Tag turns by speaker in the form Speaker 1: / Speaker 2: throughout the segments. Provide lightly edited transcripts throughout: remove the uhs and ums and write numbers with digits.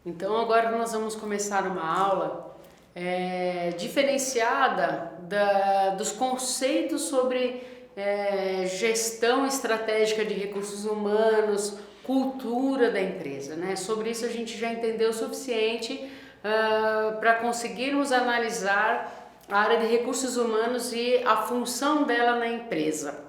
Speaker 1: Então agora nós vamos começar uma aula diferenciada dos conceitos sobre gestão estratégica de recursos humanos, cultura da empresa, né? Sobre isso a gente já entendeu o suficiente para conseguirmos analisar a área de recursos humanos e a função dela na empresa.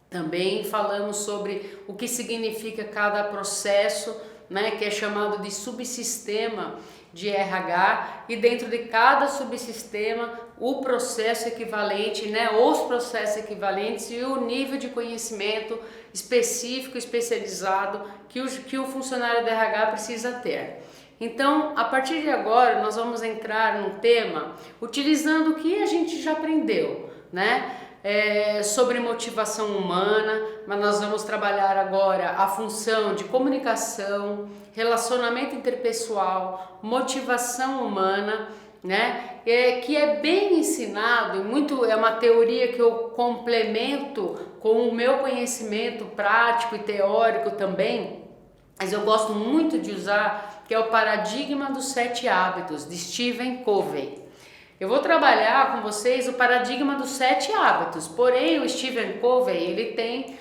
Speaker 1: Também falamos sobre o que significa cada processo, né, que é chamado de subsistema de RH, e dentro de cada subsistema o processo equivalente, né, os processos equivalentes e o nível de conhecimento específico, especializado que o funcionário do RH precisa ter. Então, a partir de agora, nós vamos entrar num tema utilizando o que a gente já aprendeu, né? Sobre motivação humana, mas nós vamos trabalhar agora a função de comunicação, relacionamento interpessoal, motivação humana, né? Que é bem ensinado, é uma teoria que eu complemento com o meu conhecimento prático e teórico também, mas eu gosto muito de usar, que é o paradigma dos 7 hábitos, de Stephen Covey. Eu vou trabalhar com vocês o paradigma dos 7 hábitos, porém o Stephen Covey, ele tem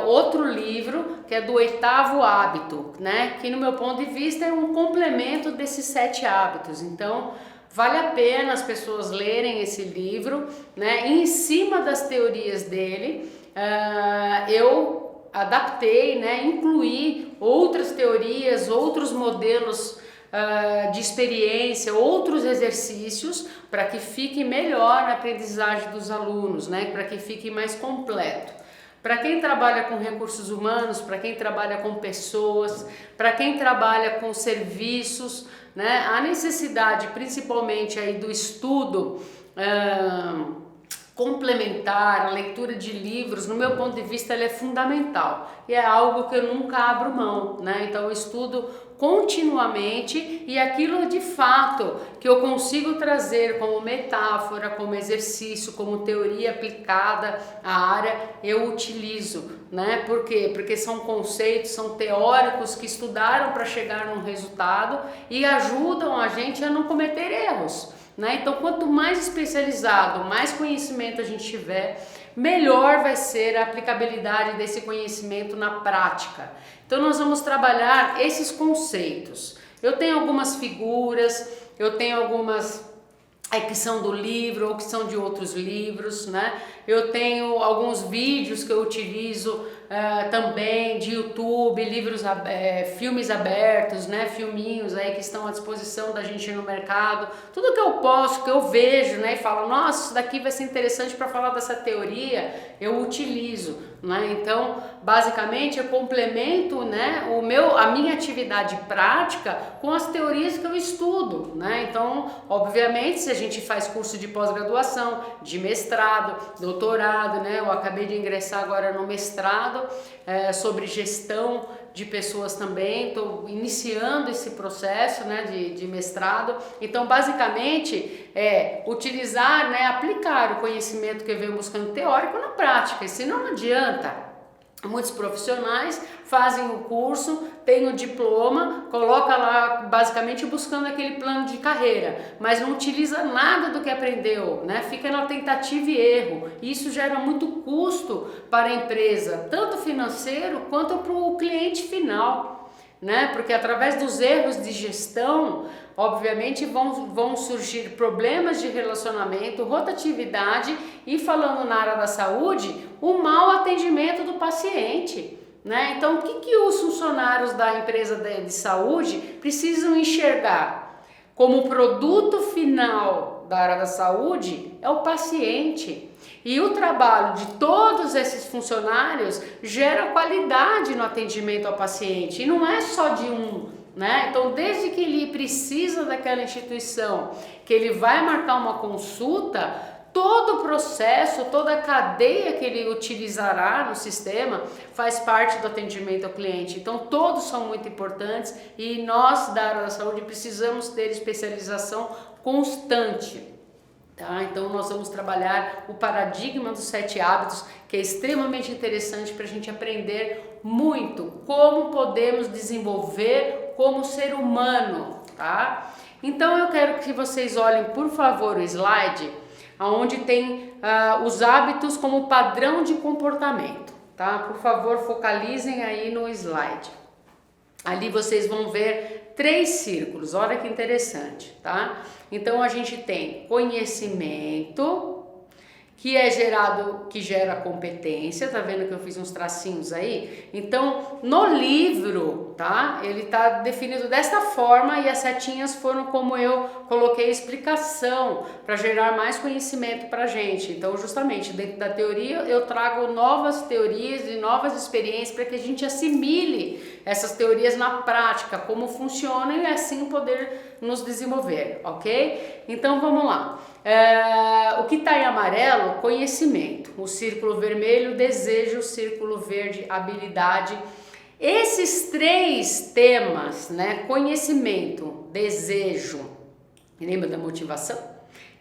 Speaker 1: outro livro, que é do 8º hábito, né? Que no meu ponto de vista é um complemento desses 7 hábitos. Então, vale a pena as pessoas lerem esse livro, né? E em cima das teorias dele, eu adaptei, né? Incluí outras teorias, outros modelos de experiência, outros exercícios para que fique melhor na aprendizagem dos alunos, né? Para que fique mais completo. Para quem trabalha com recursos humanos, para quem trabalha com pessoas, para quem trabalha com serviços, né? A necessidade principalmente aí do estudo complementar, a leitura de livros, no meu ponto de vista, ela é fundamental e é algo que eu nunca abro mão, né? Então eu estudo continuamente e aquilo de fato que eu consigo trazer como metáfora, como exercício, como teoria aplicada à área, eu utilizo, né? Por quê? Porque são conceitos, são teóricos que estudaram para chegar num resultado e ajudam a gente a não cometer erros, né? Então, quanto mais especializado, mais conhecimento a gente tiver, melhor vai ser a aplicabilidade desse conhecimento na prática. Então, nós vamos trabalhar esses conceitos. Eu tenho algumas figuras, eu tenho algumas que são do livro ou que são de outros livros, né? Eu tenho alguns vídeos que eu utilizo também de YouTube, filmes abertos, né? Filminhos aí que estão à disposição da gente no mercado. Tudo que eu posso, que eu vejo, né? E falo, nossa, isso daqui vai ser interessante para falar dessa teoria, eu utilizo, né? Então, basicamente, eu complemento, né? A minha atividade prática com as teorias que eu estudo, né? Então, obviamente, se a gente faz curso de pós-graduação, de mestrado, doutorado, né? Eu acabei de ingressar agora no mestrado sobre gestão de pessoas também, estou iniciando esse processo, né, de mestrado. Então, basicamente, utilizar, né, aplicar o conhecimento que eu venho buscando teórico na prática, e senão não adianta. Muitos profissionais fazem o curso, têm o diploma, coloca lá basicamente buscando aquele plano de carreira, mas não utiliza nada do que aprendeu, né? Fica na tentativa e erro. E isso gera muito custo para a empresa, tanto financeiro quanto para o cliente final, né? Porque através dos erros de gestão, obviamente vão surgir problemas de relacionamento, rotatividade e, falando na área da saúde, o mau atendimento do paciente, né? Então, o que os funcionários da empresa de saúde precisam enxergar como produto final da área da saúde é o paciente. E o trabalho de todos esses funcionários gera qualidade no atendimento ao paciente, e não é só de um, né? Então, desde que ele precisa daquela instituição, que ele vai marcar uma consulta, todo o processo, toda a cadeia que ele utilizará no sistema faz parte do atendimento ao cliente. Então, todos são muito importantes e nós da área da saúde precisamos ter especialização constante. Tá? Então nós vamos trabalhar o paradigma dos 7 hábitos, que é extremamente interessante para a gente aprender muito como podemos desenvolver como ser humano, tá? Então eu quero que vocês olhem, por favor, o slide, onde tem os hábitos como padrão de comportamento, tá? Por favor, focalizem aí no slide. Ali vocês vão ver 3 círculos, olha que interessante, tá? Então a gente tem conhecimento, que gera competência, tá vendo que eu fiz uns tracinhos aí? Então, no livro, tá? Ele tá definido desta forma e as setinhas foram como eu coloquei a explicação para gerar mais conhecimento pra gente. Então, justamente, dentro da teoria, eu trago novas teorias e novas experiências para que a gente assimile essas teorias na prática, como funcionam e assim poder nos desenvolver, ok? Então, vamos lá. O que está em amarelo, conhecimento, o círculo vermelho, desejo, o círculo verde, habilidade. Esses 3 temas, né, conhecimento, desejo, lembra da motivação?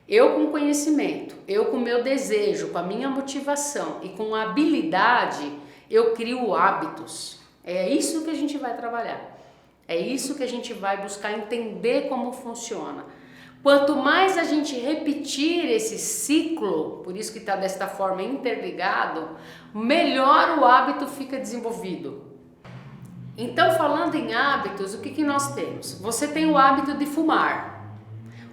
Speaker 1: Eu com conhecimento, eu com meu desejo, com a minha motivação e com a habilidade, eu crio hábitos. É isso que a gente vai trabalhar, é isso que a gente vai buscar entender como funciona. Quanto mais a gente repetir esse ciclo, por isso que está desta forma interligado, melhor o hábito fica desenvolvido. Então, falando em hábitos, o que nós temos? Você tem o hábito de fumar.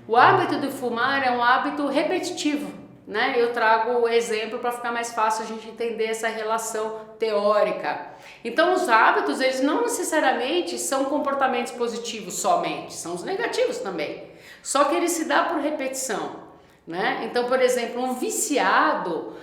Speaker 1: O hábito de fumar é um hábito repetitivo, né? Eu trago o exemplo para ficar mais fácil a gente entender essa relação teórica. Então, os hábitos, eles não necessariamente são comportamentos positivos somente, são os negativos também. Só que ele se dá por repetição, né? Então, por exemplo, um viciado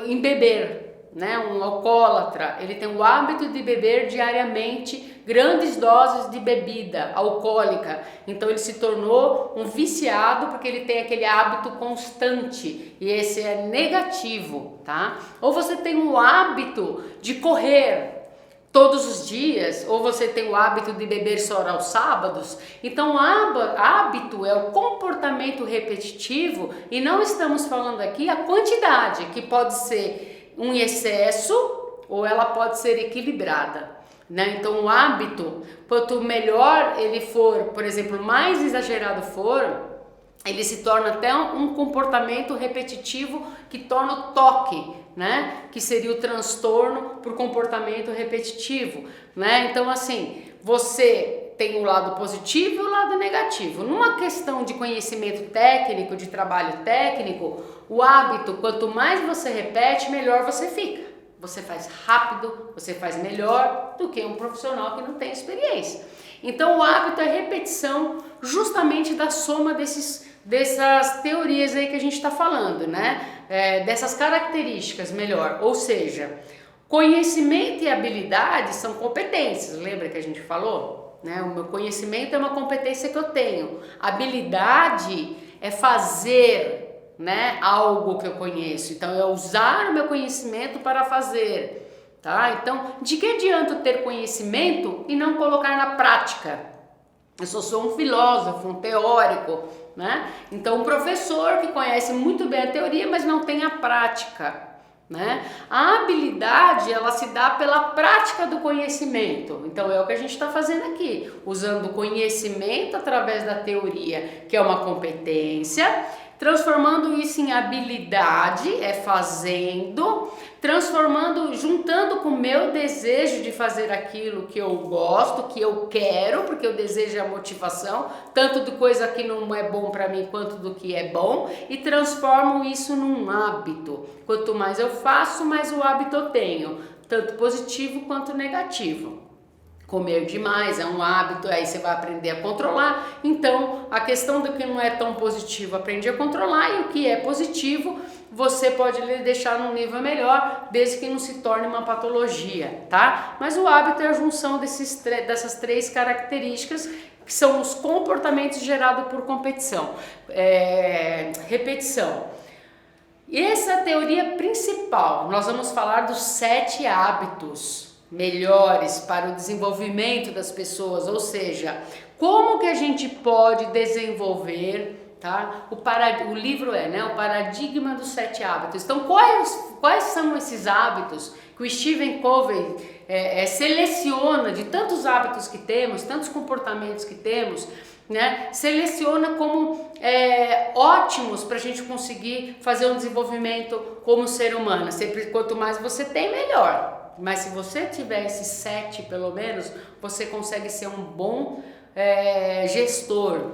Speaker 1: em beber, né? Um alcoólatra, ele tem o hábito de beber diariamente grandes doses de bebida alcoólica. Então, ele se tornou um viciado porque ele tem aquele hábito constante e esse é negativo, tá? Ou você tem o hábito de correr todos os dias, ou você tem o hábito de beber só aos sábados. Então, hábito é o comportamento repetitivo e não estamos falando aqui a quantidade, que pode ser um excesso ou ela pode ser equilibrada, né? Então, o hábito, quanto melhor ele for, por exemplo, mais exagerado for, ele se torna até um comportamento repetitivo que torna o toque, né? Que seria o transtorno por comportamento repetitivo, né? Então, assim, você tem o lado positivo e o lado negativo. Numa questão de conhecimento técnico, de trabalho técnico, o hábito, quanto mais você repete, melhor você fica. Você faz rápido, você faz melhor do que um profissional que não tem experiência. Então, o hábito é repetição justamente da soma dessas teorias aí que a gente está falando, né? Dessas características, melhor. Ou seja, conhecimento e habilidade são competências, lembra que a gente falou? Né? O meu conhecimento é uma competência que eu tenho. Habilidade é fazer, né, algo que eu conheço. Então, é usar o meu conhecimento para fazer, tá? Então, de que adianta eu ter conhecimento e não colocar na prática? Eu sou um filósofo, um teórico, né? Então, um professor que conhece muito bem a teoria, mas não tem a prática, né? A habilidade, ela se dá pela prática do conhecimento. Então, é o que a gente está fazendo aqui, usando o conhecimento através da teoria, que é uma competência, transformando isso em habilidade, fazendo, juntando com o meu desejo de fazer aquilo que eu gosto, que eu quero, porque o desejo é a motivação, tanto de coisa que não é bom para mim quanto do que é bom, e transformo isso num hábito. Quanto mais eu faço, mais o hábito eu tenho, tanto positivo quanto negativo. Comer demais é um hábito, aí você vai aprender a controlar. Então, a questão do que não é tão positivo, aprende a controlar, e o que é positivo, você pode deixar num nível melhor, desde que não se torne uma patologia, tá? Mas o hábito é a junção dessas 3 características, que são os comportamentos gerados por repetição. E essa é a teoria principal. Nós vamos falar dos 7 hábitos melhores para o desenvolvimento das pessoas, ou seja, como que a gente pode desenvolver, tá? O livro o Paradigma dos 7 Hábitos. Então, quais são esses hábitos que o Stephen Covey seleciona de tantos hábitos que temos, tantos comportamentos que temos, né? Seleciona como ótimos para a gente conseguir fazer um desenvolvimento como ser humano. Sempre, quanto mais você tem, melhor. Mas se você tiver esses 7 pelo menos, você consegue ser um bom gestor,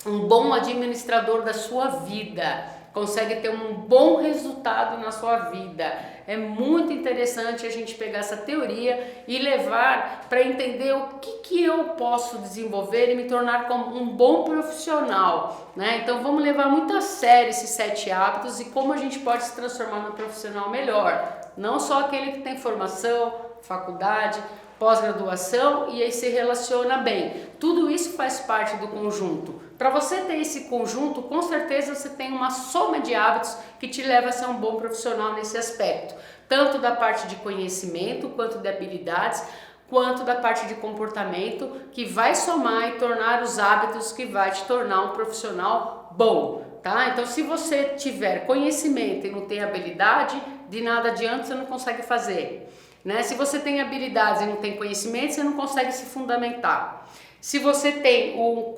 Speaker 1: um bom administrador da sua vida, consegue ter um bom resultado na sua vida. É muito interessante a gente pegar essa teoria e levar para entender o que eu posso desenvolver e me tornar como um bom profissional, né? Então vamos levar muito a sério esses 7 hábitos e como a gente pode se transformar num profissional melhor. Não só aquele que tem formação, faculdade, pós-graduação e aí se relaciona bem. Tudo isso faz parte do conjunto. Para você ter esse conjunto, com certeza você tem uma soma de hábitos que te leva a ser um bom profissional nesse aspecto. Tanto da parte de conhecimento, quanto de habilidades, quanto da parte de comportamento, que vai somar e tornar os hábitos que vai te tornar um profissional bom. Tá? Então, se você tiver conhecimento e não tem habilidade, de nada adianta, você não consegue fazer. Né? Se você tem habilidades e não tem conhecimento, você não consegue se fundamentar. Se você tem o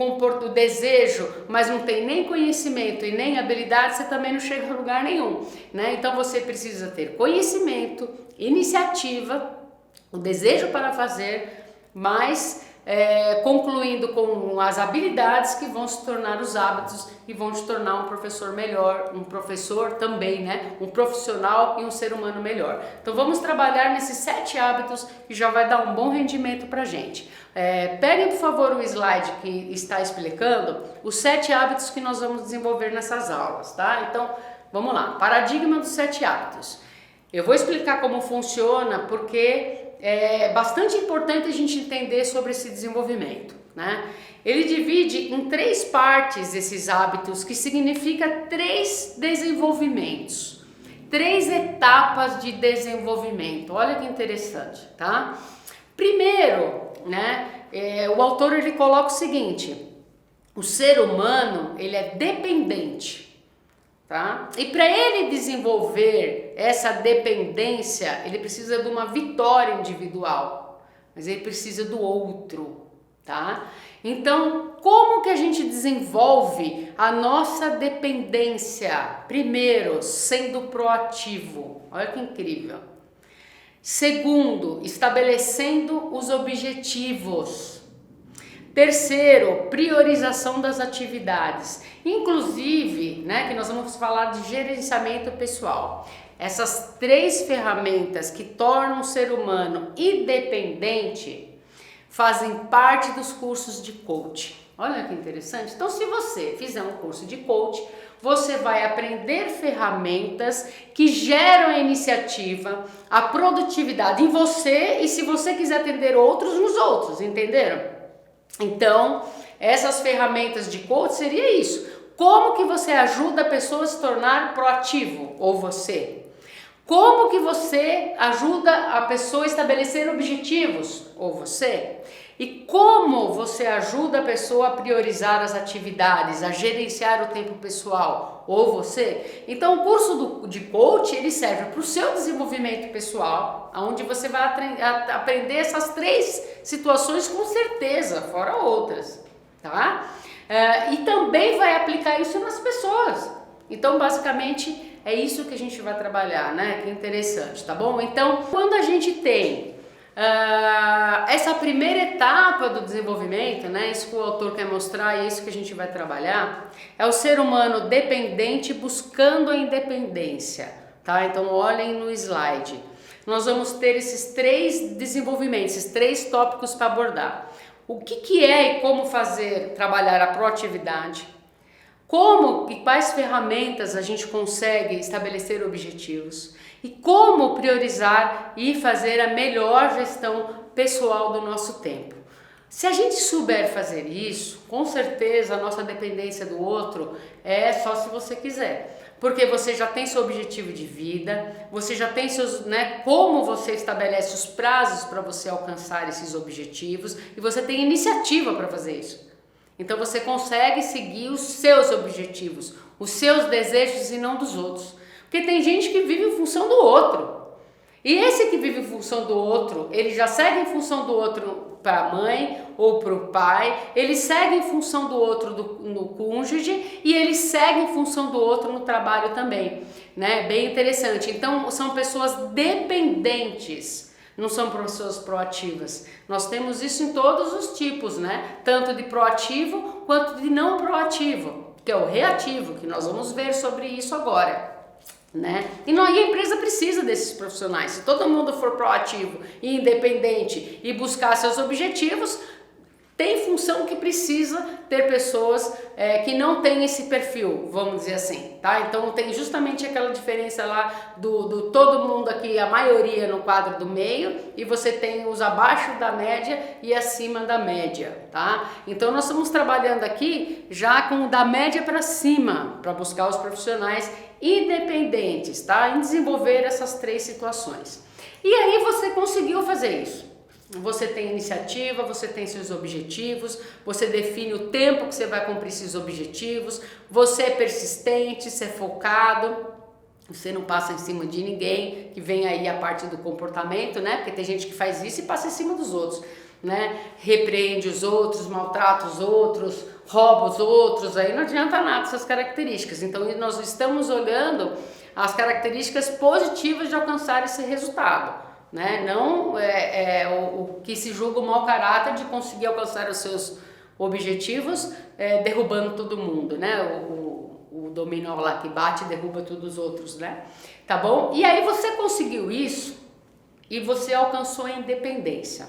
Speaker 1: desejo, mas não tem nem conhecimento e nem habilidade, você também não chega a lugar nenhum. Né? Então você precisa ter conhecimento, iniciativa, o desejo para fazer, mas concluindo com as habilidades que vão se tornar os hábitos e vão te tornar um professor melhor, um professor também, né? Um profissional e um ser humano melhor. Então vamos trabalhar nesses 7 hábitos que já vai dar um bom rendimento pra gente. Peguem por favor o slide que está explicando os 7 hábitos que nós vamos desenvolver nessas aulas, tá? Então vamos lá, paradigma dos 7 hábitos. Eu vou explicar como funciona porque é bastante importante a gente entender sobre esse desenvolvimento, né? Ele divide em 3 partes esses hábitos, que significa 3 desenvolvimentos, 3 etapas de desenvolvimento. Olha que interessante, tá? Primeiro, né, o autor ele coloca o seguinte: o ser humano ele é dependente. Tá? E para ele desenvolver essa dependência, ele precisa de uma vitória individual, mas ele precisa do outro, tá? Então, como que a gente desenvolve a nossa dependência? Primeiro, sendo proativo. Olha que incrível. Segundo, estabelecendo os objetivos. Terceiro, priorização das atividades. Inclusive, né, que nós vamos falar de gerenciamento pessoal. Essas 3 ferramentas que tornam o ser humano independente fazem parte dos cursos de coaching. Olha que interessante. Então, se você fizer um curso de coaching, você vai aprender ferramentas que geram a iniciativa, a produtividade em você e se você quiser atender outros nos outros, entenderam? Então, essas ferramentas de coach seria isso. Como que você ajuda a pessoa a se tornar proativo, ou você? Como que você ajuda a pessoa a estabelecer objetivos, ou você? E como você ajuda a pessoa a priorizar as atividades, a gerenciar o tempo pessoal, ou você? Então, o curso de coach, ele serve para o seu desenvolvimento pessoal, onde você vai aprender essas 3 situações com certeza, fora outras, tá? E também vai aplicar isso nas pessoas. Então, basicamente, é isso que a gente vai trabalhar, né? Que interessante, tá bom? Então, quando a gente tem essa primeira etapa do desenvolvimento, né? Isso que o autor quer mostrar e isso que a gente vai trabalhar, é o ser humano dependente buscando a independência, tá? Então, olhem no slide. Nós vamos ter esses 3 desenvolvimentos, esses 3 tópicos para abordar. O que é e como fazer, trabalhar a proatividade, como e quais ferramentas a gente consegue estabelecer objetivos e como priorizar e fazer a melhor gestão pessoal do nosso tempo. Se a gente souber fazer isso, com certeza a nossa dependência do outro é só se você quiser. Porque você já tem seu objetivo de vida, você já tem seus, né, como você estabelece os prazos para você alcançar esses objetivos e você tem iniciativa para fazer isso. Então você consegue seguir os seus objetivos, os seus desejos e não dos outros. Porque tem gente que vive em função do outro. E esse que vive em função do outro, ele já segue em função do outro para a mãe ou para o pai, ele segue em função do outro no cônjuge e ele segue em função do outro no trabalho também, né? Bem interessante. Então são pessoas dependentes, não são pessoas proativas. Nós temos isso em todos os tipos, né? Tanto de proativo quanto de não proativo, que é o reativo, que nós vamos ver sobre isso agora. Né? E a empresa precisa desses profissionais. Se todo mundo for proativo e independente e buscar seus objetivos, tem função que precisa ter pessoas que não têm esse perfil, vamos dizer assim, tá? Então tem justamente aquela diferença lá do todo mundo aqui, a maioria no quadro do meio, e você tem os abaixo da média e acima da média, tá? Então nós estamos trabalhando aqui já com da média para cima, para buscar os profissionais independentes, tá? Em desenvolver essas três situações. E aí você conseguiu fazer isso. Você tem iniciativa, você tem seus objetivos, você define o tempo que você vai cumprir esses objetivos, você é persistente, você é focado, você não passa em cima de ninguém, que vem aí a parte do comportamento, né? Porque tem gente que faz isso e passa em cima dos outros, né? Repreende os outros, maltrata os outros, rouba os outros, aí não adianta nada essas características. Então nós estamos olhando as características positivas de alcançar esse resultado. Né? Não o que se julga o mau caráter de conseguir alcançar os seus objetivos derrubando todo mundo, né? O dominó lá que bate e derruba todos os outros, né? Tá bom? E aí você conseguiu isso e você alcançou a independência.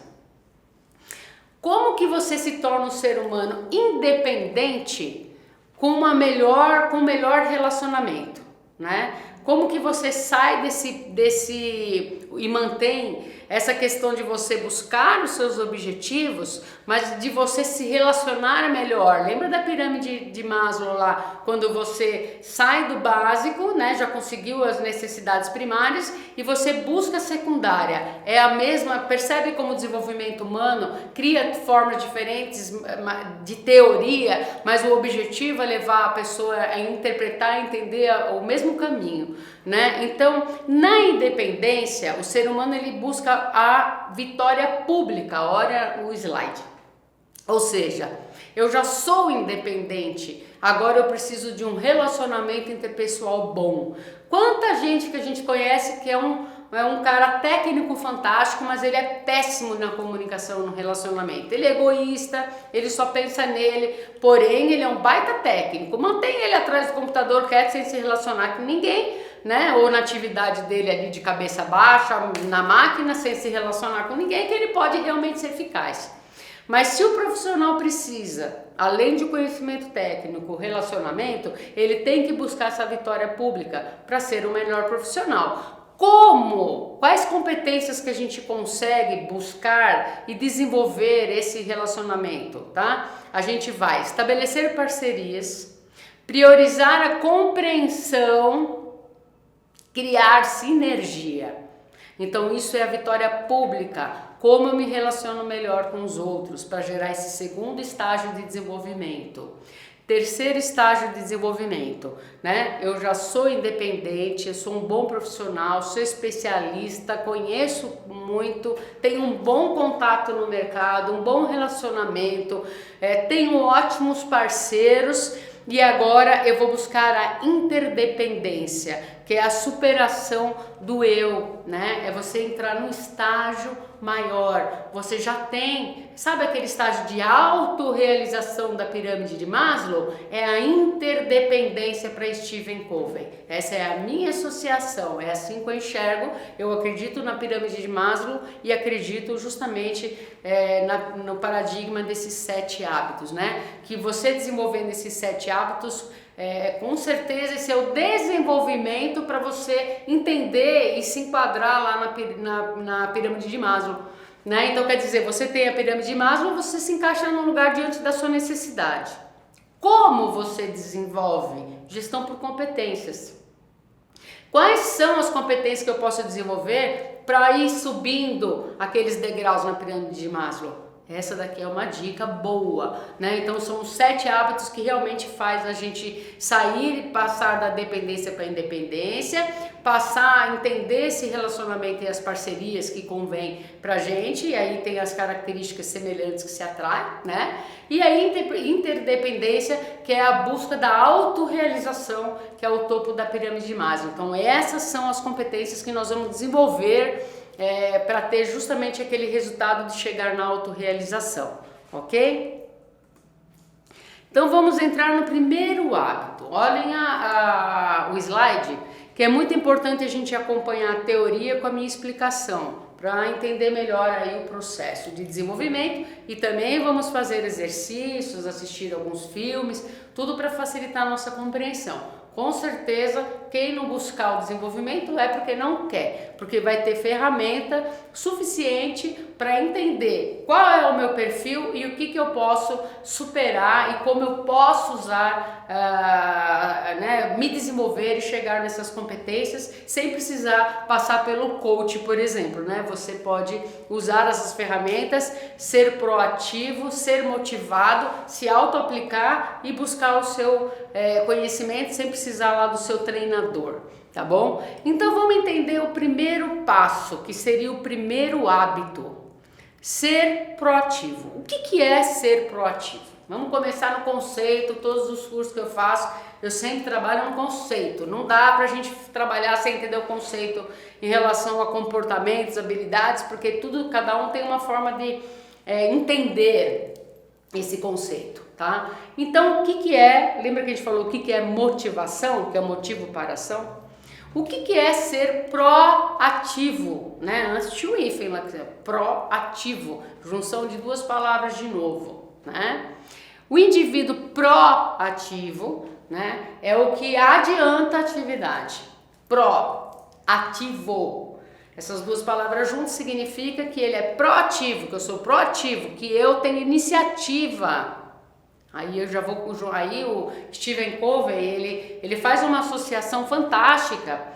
Speaker 1: Como que você se torna um ser humano independente com melhor relacionamento, né? Como que você sai desse e mantém essa questão de você buscar os seus objetivos, mas de você se relacionar melhor? Lembra da pirâmide de Maslow lá, quando você sai do básico, né, já conseguiu as necessidades primárias e você busca a secundária. É a mesma, percebe como o desenvolvimento humano cria formas diferentes de teoria, mas o objetivo é levar a pessoa a interpretar e entender o mesmo caminho, né? Então, na independência, o ser humano ele busca a vitória pública. Olha o slide. Ou seja, eu já sou independente, agora eu preciso de um relacionamento interpessoal bom. Quanta gente que a gente conhece que é um cara técnico fantástico, mas ele é péssimo na comunicação, no relacionamento. Ele é egoísta, ele só pensa nele, porém ele é um baita técnico. Mantém ele atrás do computador quieto sem se relacionar com ninguém, né? Ou na atividade dele ali de cabeça baixa, na máquina, sem se relacionar com ninguém, que ele pode realmente ser eficaz. Mas se o profissional precisa, além de conhecimento técnico, relacionamento, ele tem que buscar essa vitória pública para ser o melhor profissional. Como? Quais competências que a gente consegue buscar e desenvolver esse relacionamento, tá? A gente vai estabelecer parcerias, priorizar a compreensão, criar sinergia. Então isso é a vitória pública. Como eu me relaciono melhor com os outros para gerar esse segundo estágio de desenvolvimento. Terceiro estágio de desenvolvimento, né? Eu já sou independente, eu sou um bom profissional, sou especialista, conheço muito, tenho um bom contato no mercado, um bom relacionamento, tenho ótimos parceiros e agora eu vou buscar a interdependência, que é a superação do eu, né? É você entrar num estágio maior. Você já tem, sabe aquele estágio de autorrealização da pirâmide de Maslow? É a interdependência para Stephen Covey. Essa é a minha associação, é assim que eu enxergo. Eu acredito na pirâmide de Maslow e acredito justamente no paradigma desses 7 hábitos, né? Que você desenvolvendo esses 7 hábitos, com certeza esse é o desenvolvimento para você entender e se enquadrar lá na pirâmide de Maslow, né? Então quer dizer, você tem a pirâmide de Maslow, você se encaixa num lugar diante da sua necessidade. Como você desenvolve? Gestão por competências. Quais são as competências que eu posso desenvolver para ir subindo aqueles degraus na pirâmide de Maslow? Essa daqui é uma dica boa, né? Então são os 7 hábitos que realmente faz a gente sair e passar da dependência para a independência, passar a entender esse relacionamento e as parcerias que convém pra gente, e aí tem as características semelhantes que se atraem, né? E a interdependência, que é a busca da autorrealização, que é o topo da pirâmide de Maslow. Então essas são as competências que nós vamos desenvolver para ter justamente aquele resultado de chegar na autorrealização, ok? Então vamos entrar no primeiro hábito. Olhem o slide, que é muito importante a gente acompanhar a teoria com a minha explicação, para entender melhor aí o processo de desenvolvimento, e também vamos fazer exercícios, assistir alguns filmes, tudo para facilitar a nossa compreensão. Com certeza, quem não buscar o desenvolvimento é porque não quer, porque vai ter ferramenta suficiente para entender qual é o meu perfil e o que eu posso superar e como eu posso usar, né, me desenvolver e chegar nessas competências sem precisar passar pelo coach, por exemplo, né? Você pode usar essas ferramentas, ser proativo, ser motivado, se auto-aplicar e buscar o seu conhecimento sem precisar lá do seu treinador, tá bom? Então vamos entender o primeiro passo, que seria o primeiro hábito, ser proativo. O que é ser proativo? Vamos começar no conceito. Todos os cursos que eu faço, eu sempre trabalho no conceito. Não dá pra gente trabalhar sem entender o conceito em relação a comportamentos, habilidades, porque cada um tem uma forma de entender esse conceito, tá? Então, o que é, lembra que a gente falou o que é motivação, que é motivo para ação? O que é ser proativo, né? Antes tinha o hífen lá, proativo, junção de duas palavras de novo, né? O indivíduo proativo, né, é o que adianta a atividade. Proativo. Essas duas palavras juntas significa que ele é proativo, que eu sou proativo, que eu tenho iniciativa. Aí eu já vou, aí o Stephen Covey, ele faz uma associação fantástica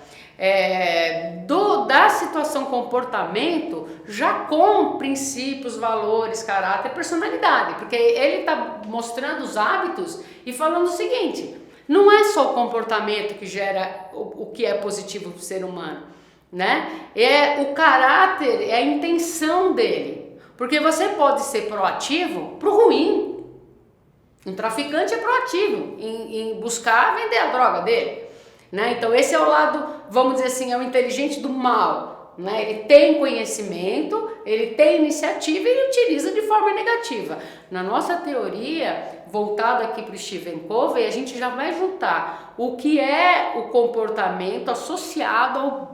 Speaker 1: da situação comportamento já com princípios, valores, caráter, personalidade, porque ele está mostrando os hábitos e falando o seguinte: não é só o comportamento que gera o que é positivo para o ser humano, né? É o caráter, é a intenção dele, porque você pode ser proativo pro ruim. Um traficante é proativo em buscar vender a droga dele, né? Então esse é o lado, vamos dizer assim, é o inteligente do mal, né? Ele tem conhecimento, ele tem iniciativa e ele utiliza de forma negativa. Na nossa teoria, voltado aqui para o Stephen Covey, a gente já vai juntar o que é o comportamento associado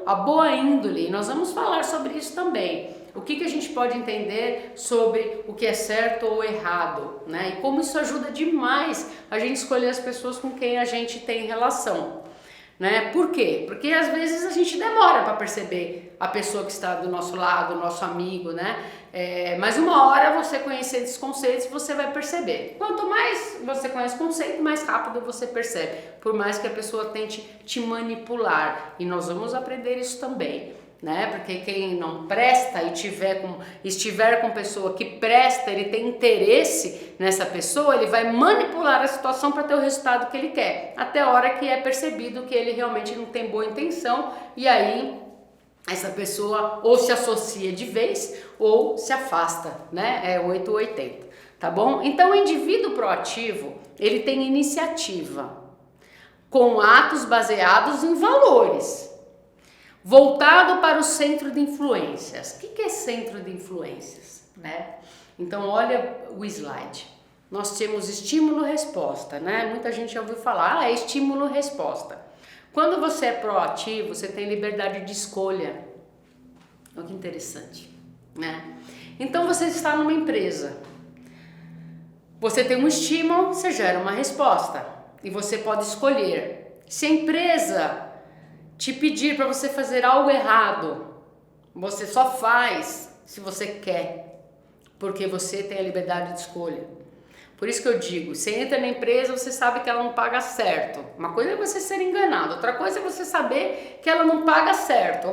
Speaker 1: à boa índole. Nós vamos falar sobre isso também. O que a gente pode entender sobre o que é certo ou errado, né? E como isso ajuda demais a gente escolher as pessoas com quem a gente tem relação, né? Por quê? Porque às vezes a gente demora para perceber a pessoa que está do nosso lado, o nosso amigo, né? Mas uma hora você conhecer esses conceitos, você vai perceber. Quanto mais você conhece o conceito, mais rápido você percebe, por mais que a pessoa tente te manipular. E nós vamos aprender isso também, né? Porque quem não presta e estiver com pessoa que presta, ele tem interesse nessa pessoa, ele vai manipular a situação para ter o resultado que ele quer, até a hora que é percebido que ele realmente não tem boa intenção, e aí essa pessoa ou se associa de vez ou se afasta, né? É 8 ou 80, tá bom? Então o indivíduo proativo, ele tem iniciativa, com atos baseados em valores, voltado para o centro de influências. O que é centro de influências, né? Então olha o slide. Nós temos estímulo-resposta, né? Muita gente já ouviu falar, é estímulo-resposta. Quando você é proativo, você tem liberdade de escolha. Olha que interessante, né? Então você está numa empresa, você tem um estímulo, você gera uma resposta e você pode escolher. Se a empresa te pedir para você fazer algo errado, você só faz se você quer, porque você tem a liberdade de escolha. Por isso que eu digo, você entra na empresa, você sabe que ela não paga certo. Uma coisa é você ser enganado, outra coisa é você saber que ela não paga certo.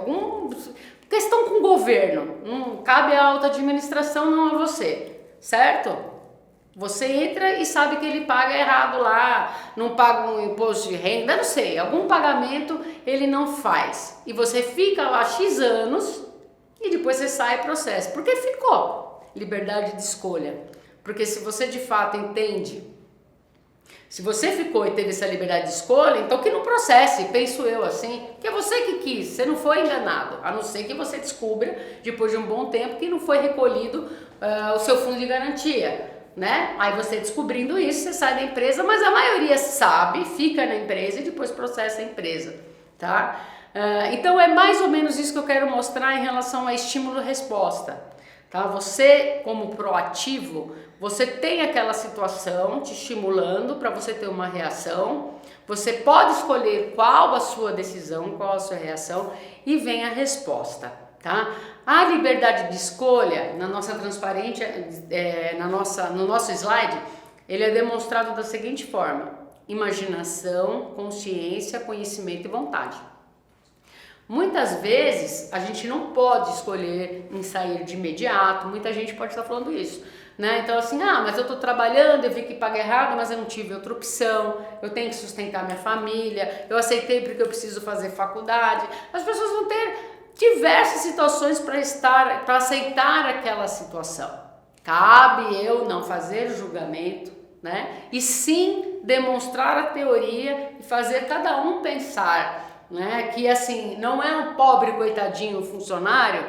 Speaker 1: Questão com o governo, não cabe à alta administração, não a você, certo? Você entra e sabe que ele paga errado lá, não paga um imposto de renda, não sei, algum pagamento ele não faz. E você fica lá X anos e depois você sai e processa. Porque ficou liberdade de escolha. Porque se você de fato entende, se você ficou e teve essa liberdade de escolha, então que não processe, penso eu assim, que é você que quis, você não foi enganado, a não ser que você descubra, depois de um bom tempo, que não foi recolhido o seu fundo de garantia. Né? Aí você descobrindo isso, você sai da empresa, mas a maioria sabe, fica na empresa e depois processa a empresa, tá? Então é mais ou menos isso que eu quero mostrar em relação a estímulo-resposta, tá? Você, como proativo, você tem aquela situação te estimulando para você ter uma reação, você pode escolher qual a sua decisão, qual a sua reação e vem a resposta, tá? A liberdade de escolha, na nossa transparência, no nosso slide, ele é demonstrado da seguinte forma: imaginação, consciência, conhecimento e vontade. Muitas vezes a gente não pode escolher em sair de imediato, muita gente pode estar falando isso, né? Então assim, mas eu tô trabalhando, eu vi que paga errado, mas eu não tive outra opção, eu tenho que sustentar minha família, eu aceitei porque eu preciso fazer faculdade. As pessoas vão ter diversas situações para aceitar aquela situação. Cabe eu não fazer julgamento, né? E sim demonstrar a teoria e fazer cada um pensar, né? Que assim, não é um pobre coitadinho funcionário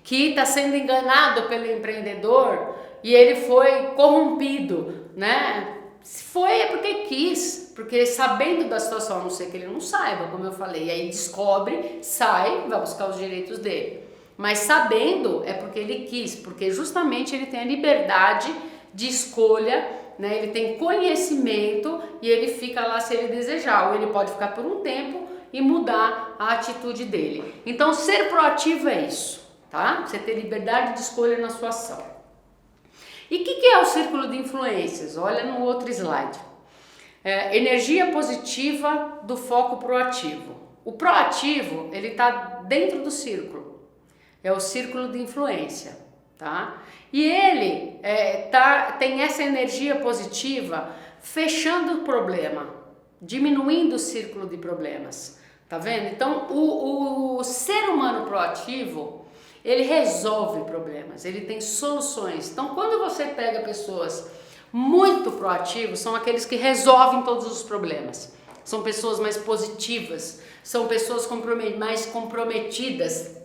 Speaker 1: que está sendo enganado pelo empreendedor e ele foi corrompido, né? Se foi é porque quis, porque sabendo da situação, a não ser que ele não saiba, como eu falei, aí descobre, sai, vai buscar os direitos dele. Mas sabendo é porque ele quis, porque justamente ele tem a liberdade de escolha, né? Ele tem conhecimento e ele fica lá se ele desejar, ou ele pode ficar por um tempo e mudar a atitude dele. Então ser proativo é isso, tá? Você ter liberdade de escolha na sua ação. E o que é o círculo de influências? Olha no outro slide. Energia positiva do foco proativo. O proativo, ele está dentro do círculo. É o círculo de influência, tá? E ele tem essa energia positiva fechando o problema, diminuindo o círculo de problemas. Tá vendo? Então, o ser humano proativo, ele resolve problemas, ele tem soluções. Então, quando você pega pessoas muito proativas, são aqueles que resolvem todos os problemas. São pessoas mais positivas, são pessoas mais comprometidas,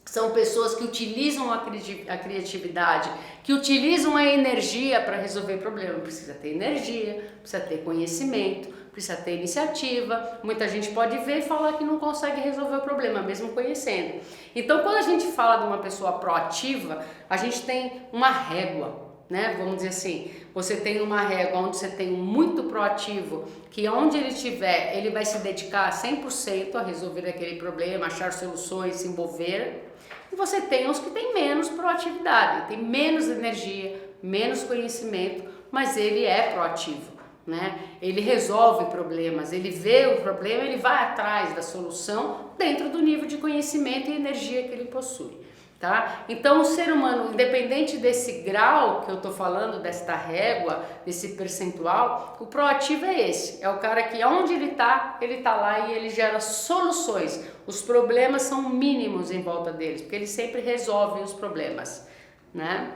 Speaker 1: são pessoas que utilizam a criatividade, que utilizam a energia para resolver problemas. Precisa ter energia, precisa ter conhecimento, precisa ter iniciativa. Muita gente pode ver e falar que não consegue resolver o problema, mesmo conhecendo. Então, quando a gente fala de uma pessoa proativa, a gente tem uma régua, né? Vamos dizer assim, você tem uma régua onde você tem um muito proativo, que onde ele estiver, ele vai se dedicar 100% a resolver aquele problema, achar soluções, se envolver. E você tem os que têm menos proatividade, tem menos energia, menos conhecimento, mas ele é proativo, né? Ele resolve problemas, ele vê o problema, ele vai atrás da solução dentro do nível de conhecimento e energia que ele possui, tá? Então o ser humano, independente desse grau que eu tô falando, desta régua, desse percentual, o proativo é esse, é o cara que onde ele tá lá e ele gera soluções. Os problemas são mínimos em volta deles, porque eles sempre resolvem os problemas, né?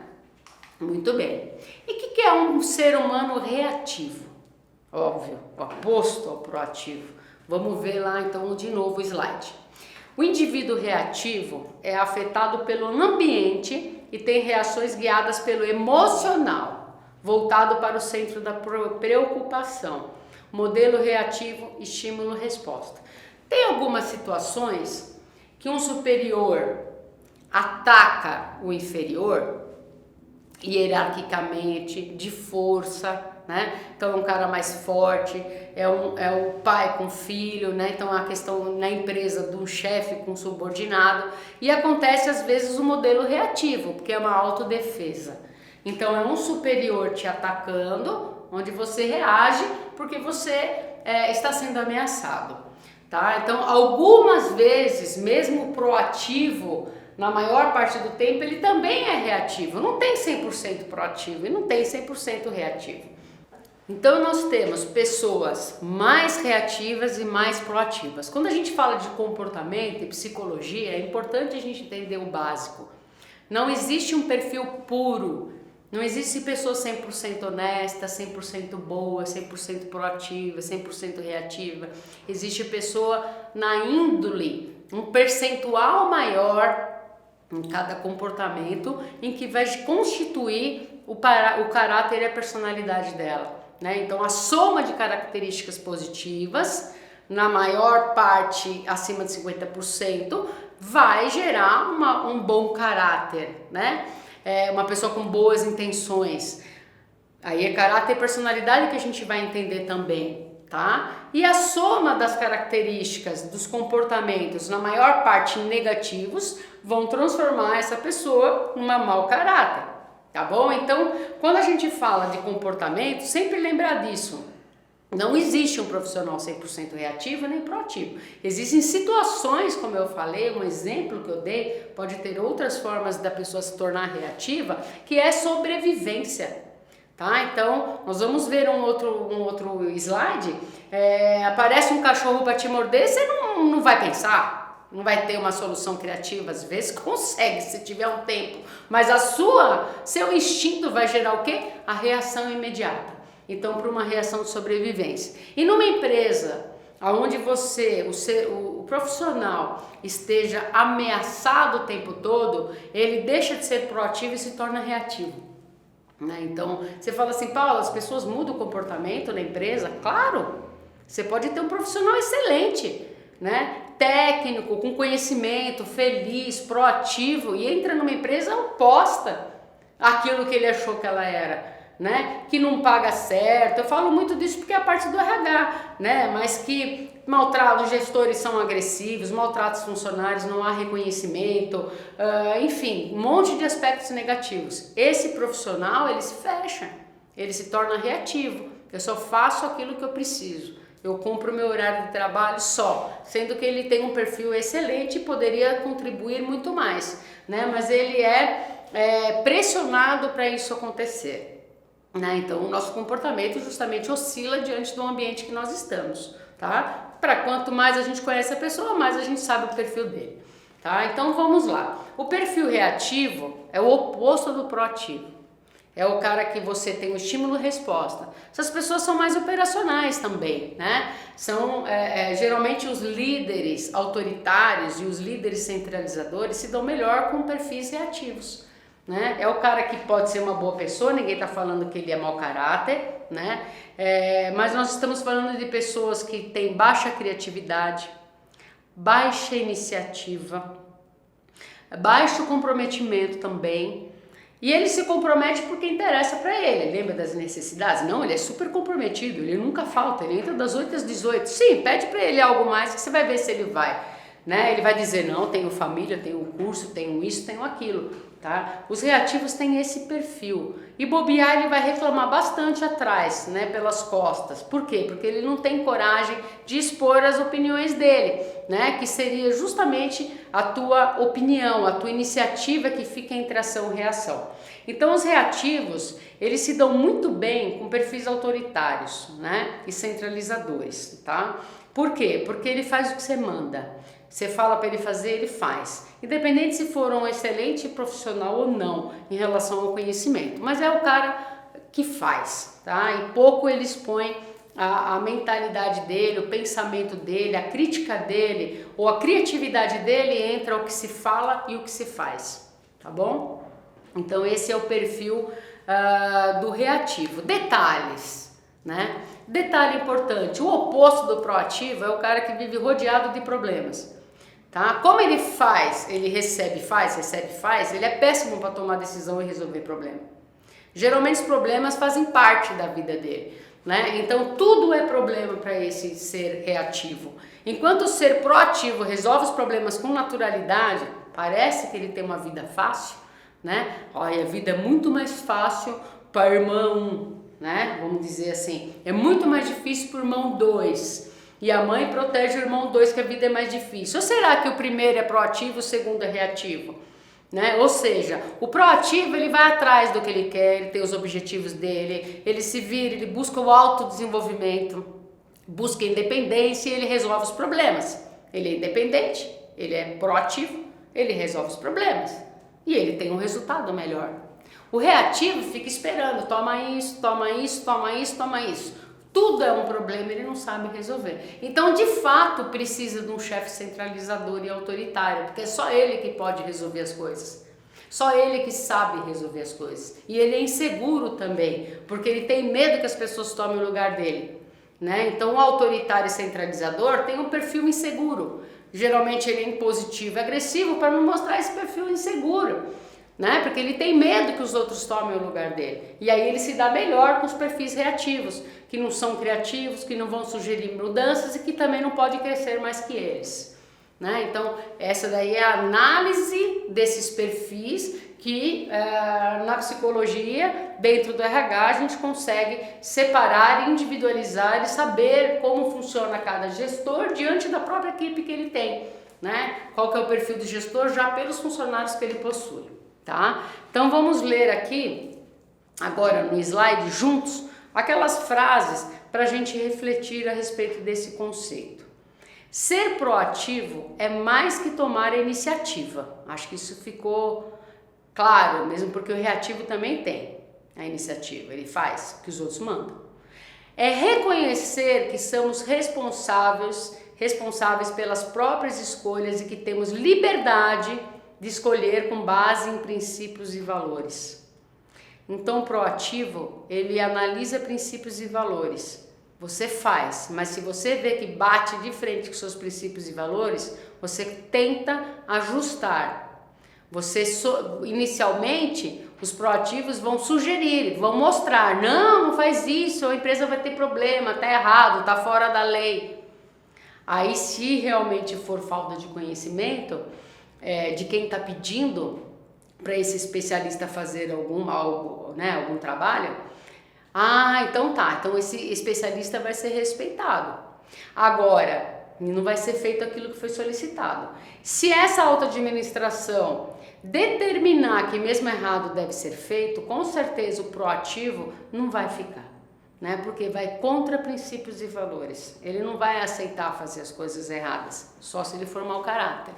Speaker 1: Muito bem. E o que é um ser humano reativo? Óbvio, o oposto ao proativo. Vamos ver lá então de novo o slide. O indivíduo reativo é afetado pelo ambiente e tem reações guiadas pelo emocional, voltado para o centro da preocupação. Modelo reativo, estímulo-resposta. Tem algumas situações que um superior ataca o inferior, hierarquicamente, de força, né? Então é um cara mais forte, é o pai com o filho, né? Então é a questão na empresa do chefe com o subordinado, e acontece às vezes o modelo reativo, porque é uma autodefesa. Então é um superior te atacando, onde você reage porque você está sendo ameaçado, tá? Então algumas vezes, mesmo proativo, na maior parte do tempo, ele também é reativo. Não tem 100% proativo e não tem 100% reativo. Então nós temos pessoas mais reativas e mais proativas. Quando a gente fala de comportamento e psicologia, é importante a gente entender o básico. Não existe um perfil puro, não existe pessoa 100% honesta, 100% boa, 100% proativa, 100% reativa. Existe pessoa na índole, um percentual maior em cada comportamento em que vai constituir o caráter e a personalidade dela. Né? Então a soma de características positivas, na maior parte acima de 50%, vai gerar um bom caráter, né? Uma pessoa com boas intenções. Aí é caráter e personalidade que a gente vai entender também, tá? E a soma das características, dos comportamentos, na maior parte negativos, vão transformar essa pessoa numa mau caráter. Tá bom? Então, quando a gente fala de comportamento, sempre lembrar disso. Não existe um profissional 100% reativo nem proativo. Existem situações, como eu falei, um exemplo que eu dei, pode ter outras formas da pessoa se tornar reativa, que é sobrevivência. Tá? Então, nós vamos ver um outro slide. Aparece um cachorro para te morder, você não vai pensar. Não vai ter uma solução criativa, às vezes consegue, se tiver um tempo, mas seu instinto vai gerar o quê? A reação imediata. Então, para uma reação de sobrevivência. E numa empresa onde o profissional esteja ameaçado o tempo todo, ele deixa de ser proativo e se torna reativo. Né? Então, você fala assim, Paulo, as pessoas mudam o comportamento na empresa? Claro, você pode ter um profissional excelente, né? Técnico, com conhecimento, feliz, proativo, e entra numa empresa oposta àquilo que ele achou que ela era, né? Que não paga certo. Eu falo muito disso porque é a parte do RH, né? Mas que os gestores são agressivos, maltratam os funcionários, não há reconhecimento, enfim, um monte de aspectos negativos. Esse profissional, ele se fecha, ele se torna reativo. Eu só faço aquilo que eu preciso. Eu cumpro o meu horário de trabalho só, sendo que ele tem um perfil excelente e poderia contribuir muito mais, né? Mas ele é pressionado para isso acontecer, né? Então o nosso comportamento justamente oscila diante do ambiente que nós estamos, tá? Para quanto mais a gente conhece a pessoa, mais a gente sabe o perfil dele, tá? Então vamos lá. O perfil reativo é o oposto do proativo. É o cara que você tem um estímulo e resposta. Essas pessoas são mais operacionais também, né? São geralmente os líderes autoritários e os líderes centralizadores se dão melhor com perfis reativos, né? É o cara que pode ser uma boa pessoa, ninguém está falando que ele é mau caráter, né? Mas nós estamos falando de pessoas que têm baixa criatividade, baixa iniciativa, baixo comprometimento também. E ele se compromete porque interessa para ele. Lembra das necessidades? Não, ele é super comprometido, ele nunca falta, ele entra das 8 às 18. Sim, pede para ele algo mais que você vai ver se ele vai, né? Ele vai dizer, não, tenho família, tenho curso, tenho isso, tenho aquilo, tá? Os reativos têm esse perfil. E bobear, ele vai reclamar bastante atrás, né, pelas costas. Por quê? Porque ele não tem coragem de expor as opiniões dele, né? Que seria justamente a tua opinião, a tua iniciativa que fica entre ação e reação. Então os reativos, eles se dão muito bem com perfis autoritários, né? E centralizadores, tá? Por quê? Porque ele faz o que você manda. Você fala para ele fazer, ele faz. Independente se for um excelente profissional ou não em relação ao conhecimento. Mas é o cara que faz, tá? E pouco ele expõe a mentalidade dele, o pensamento dele, a crítica dele ou a criatividade dele entre o que se fala e o que se faz, tá bom? Então esse é o perfil do reativo. Detalhes, né? Detalhe importante, o oposto do proativo é o cara que vive rodeado de problemas. Tá? Como ele faz, ele recebe, faz, ele é péssimo para tomar decisão e resolver problema. Geralmente os problemas fazem parte da vida dele, né? Então tudo é problema para esse ser reativo. Enquanto o ser proativo resolve os problemas com naturalidade, parece que ele tem uma vida fácil, né? Olha, a vida é muito mais fácil para o irmão 1, né? Vamos dizer assim, é muito mais difícil para o irmão 2. E a mãe protege o irmão 2, que a vida é mais difícil. Ou será que o primeiro é proativo e o segundo é reativo? né? Ou seja, o proativo ele vai atrás do que ele quer, ele tem os objetivos dele, ele se vira, ele busca o autodesenvolvimento, busca independência e ele resolve os problemas. Ele é independente, ele é proativo, ele resolve os problemas e ele tem um resultado melhor. O reativo fica esperando, toma isso, toma isso, toma isso, toma isso. Tudo é um problema, ele não sabe resolver. Então, de fato, precisa de um chefe centralizador e autoritário, porque é só ele que pode resolver as coisas. Só ele que sabe resolver as coisas. E ele é inseguro também, porque ele tem medo que as pessoas tomem o lugar dele, né? Então, o autoritário e centralizador tem um perfil inseguro. Geralmente ele é impositivo e agressivo para não mostrar esse perfil inseguro, né? Porque ele tem medo que os outros tomem o lugar dele. E aí ele se dá melhor com os perfis reativos, que não são criativos, que não vão sugerir mudanças e que também não pode crescer mais que eles, né? Então essa daí é a análise desses perfis que na psicologia, dentro do RH, a gente consegue separar, individualizar e saber como funciona cada gestor diante da própria equipe que ele tem, né? Qual que é o perfil do gestor já pelos funcionários que ele possui, tá? Então vamos ler aqui agora no slide juntos aquelas frases para a gente refletir a respeito desse conceito. Ser proativo é mais que tomar a iniciativa. Acho que isso ficou claro, mesmo porque o reativo também tem a iniciativa, ele faz o que os outros mandam. É reconhecer que somos responsáveis pelas próprias escolhas e que temos liberdade de escolher com base em princípios e valores. Então, o proativo, ele analisa princípios e valores. Você faz, mas se você vê que bate de frente com seus princípios e valores, você tenta ajustar. Inicialmente, os proativos vão sugerir, vão mostrar, não faz isso, a empresa vai ter problema, tá errado, tá fora da lei. Aí, se realmente for falta de conhecimento de quem está pedindo para esse especialista fazer algum trabalho, então esse especialista vai ser respeitado. Agora, não vai ser feito aquilo que foi solicitado. Se essa auto-administração determinar que mesmo errado deve ser feito, com certeza o proativo não vai ficar, né? Porque vai contra princípios e valores. Ele não vai aceitar fazer as coisas erradas, só se ele for mau caráter.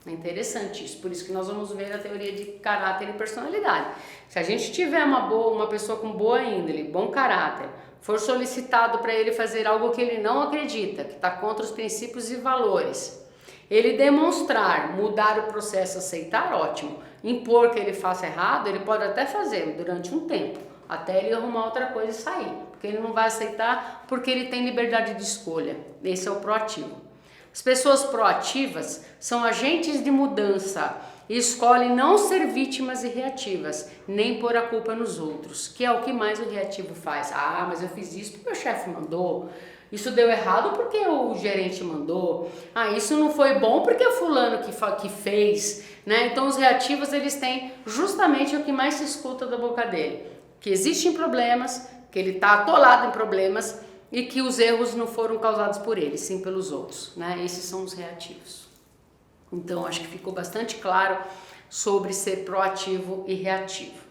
Speaker 1: É interessante isso, por isso que nós vamos ver a teoria de caráter e personalidade. Se a gente tiver uma pessoa com boa índole, bom caráter, for solicitado para ele fazer algo que ele não acredita, que está contra os princípios e valores, ele demonstrar, mudar o processo, aceitar, ótimo. Impor que ele faça errado, ele pode até fazer durante um tempo, até ele arrumar outra coisa e sair, porque ele não vai aceitar, porque ele tem liberdade de escolha. Esse é o proativo. As pessoas proativas são agentes de mudança e escolhem não ser vítimas e reativas, nem pôr a culpa nos outros, que é o que mais o reativo faz. Ah, mas eu fiz isso porque o chefe mandou, isso deu errado porque o gerente mandou, isso não foi bom porque o fulano que fez, né? Então os reativos, eles têm justamente o que mais se escuta da boca dele, que existem problemas, que ele está atolado em problemas, e que os erros não foram causados por ele, sim pelos outros, né? Esses são os reativos. Então, acho que ficou bastante claro sobre ser proativo e reativo.